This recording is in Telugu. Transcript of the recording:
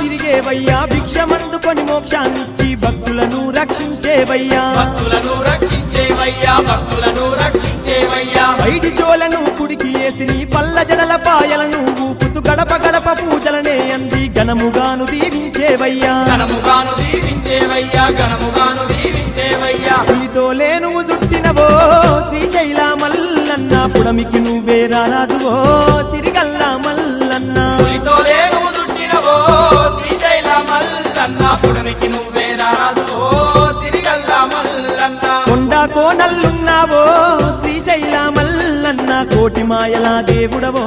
తిరిగేవయ్యా భిక్షమందుకొని మోక్షాన్నిచ్చి భక్తులను రక్షించేవయ్యా బయటి చోలను కుడికి ఏసిని పల్ల జడల పాయలను ఊపుతూ గడప గడప పూజలనే అంది ఘనముగాను దీవించేవయ్యా పులితో లేనువు దుట్టినవో శ్రీశైల మల్లన్న పుడమికి నువ్వే రారాజువో సిరిగల్ల మల్లన్న కొండ కోనల్లున్నావో శ్రీశైల మల్లన్న కోటి మాయల దేవుడవో